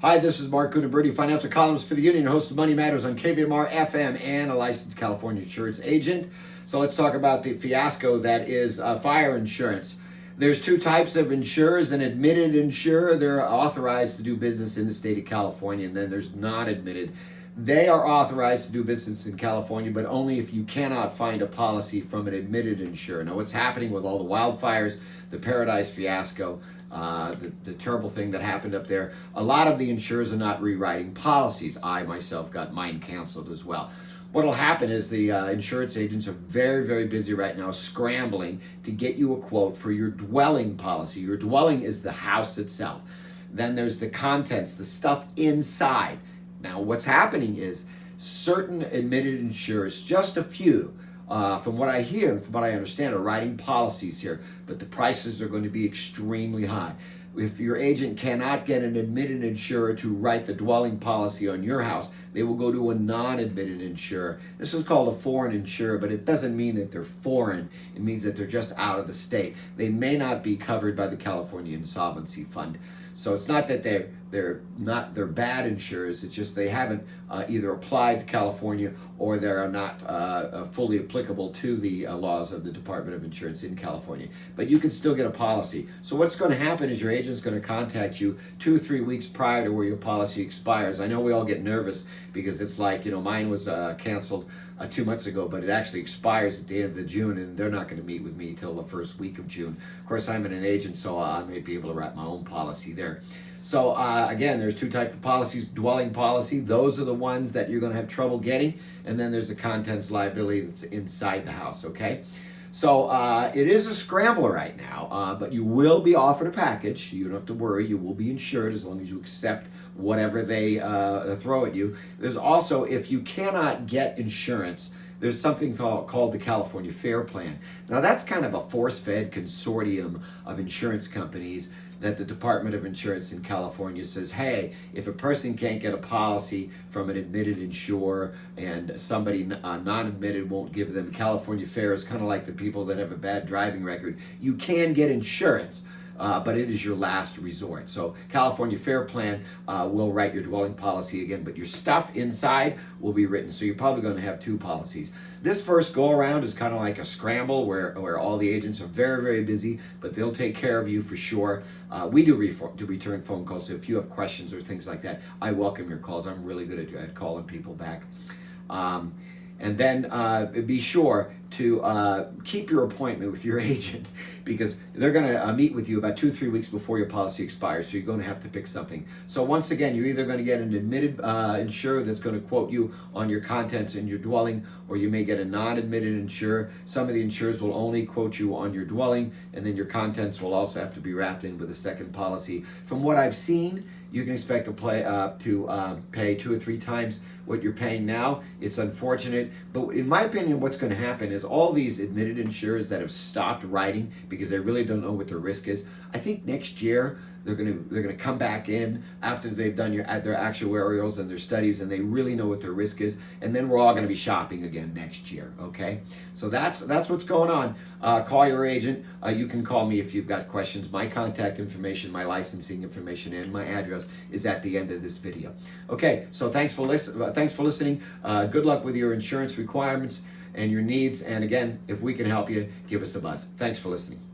Hi, this is Mark Gunaberti, financial columnist for the Union, host of Money Matters on KVMR FM, and a licensed California insurance agent. So let's talk about the fiasco that is fire insurance. There's two types of insurers: an admitted insurer, they're authorized to do business in the state of California, and then there's non-admitted. They are authorized to do business in California, but only if you cannot find a policy from an admitted insurer. Now, what's happening with all the wildfires, the Paradise fiasco, the terrible thing that happened up there, a lot of the insurers are not rewriting policies. I myself got mine canceled as well. What will happen is the insurance agents are very, very busy right now scrambling to get you a quote for your dwelling policy. Your dwelling is the house itself. Then there's the contents, the stuff inside. Now, what's happening is certain admitted insurers, just a few, from what I hear and from what I understand, are writing policies here, but the prices are going to be extremely high. If your agent cannot get an admitted insurer to write the dwelling policy on your house, they will go to a non-admitted insurer. This is called a foreign insurer, but it doesn't mean that they're foreign. It means that they're just out of the state. They may not be covered by the California Insolvency Fund. So it's not that they're bad insurers. It's just they haven't either applied to California or they are not fully applicable to the laws of the Department of Insurance in California. But you can still get a policy. So what's going to happen is your agent's going to contact you 2 or 3 weeks prior to where your policy expires. I know we all get nervous because it's like, mine was canceled 2 months ago, but it actually expires at the end of June, and they're not going to meet with me till the first week of June. Of course, I'm an agent, so I may be able to write my own policy there. So again, there's two types of policies: dwelling policy, those are the ones that you're going to have trouble getting, and then there's the contents liability that's inside the house, okay? So it is a scrambler right now, but you will be offered a package. You don't have to worry. You will be insured as long as you accept whatever they throw at you. There's also, if you cannot get insurance, there's something called the California Fair Plan. Now, that's kind of a force-fed consortium of insurance companies that the Department of Insurance in California says, hey, if a person can't get a policy from an admitted insurer and somebody non-admitted won't give them, California Fair is kind of like the people that have a bad driving record. You can get insurance, but it is your last resort. So California Fair Plan will write your dwelling policy again, but your stuff inside will be written. So you're probably going to have 2 policies. This first go around is kind of like a scramble where all the agents are very, very busy, but they'll take care of you for sure. We do return phone calls, so if you have questions or things like that, I welcome your calls. I'm really good at calling people back. And then be sure to keep your appointment with your agent, because they're going to meet with you about 2 or 3 weeks before your policy expires, so you're going to have to pick something. So once again, you're either going to get an admitted insurer that's going to quote you on your contents in your dwelling, or you may get a non-admitted insurer. Some of the insurers will only quote you on your dwelling, and then your contents will also have to be wrapped in with a second policy. From what I've seen, you can expect to pay 2 or 3 times what you're paying now. It's unfortunate, but in my opinion, what's going to happen is all these admitted insurers that have stopped writing because they really don't know what their risk is, I think next year they're going to come back in after they've done their actuarials and their studies, and they really know what their risk is, and then we're all going to be shopping again next year. Okay, so that's what's going on. Call your agent. You can call me if you've got questions. My contact information, my licensing information, and my address is at the end of this video. Okay, so thanks for listening. Good luck with your insurance requirements and your needs. And again, if we can help you, give us a buzz. Thanks for listening.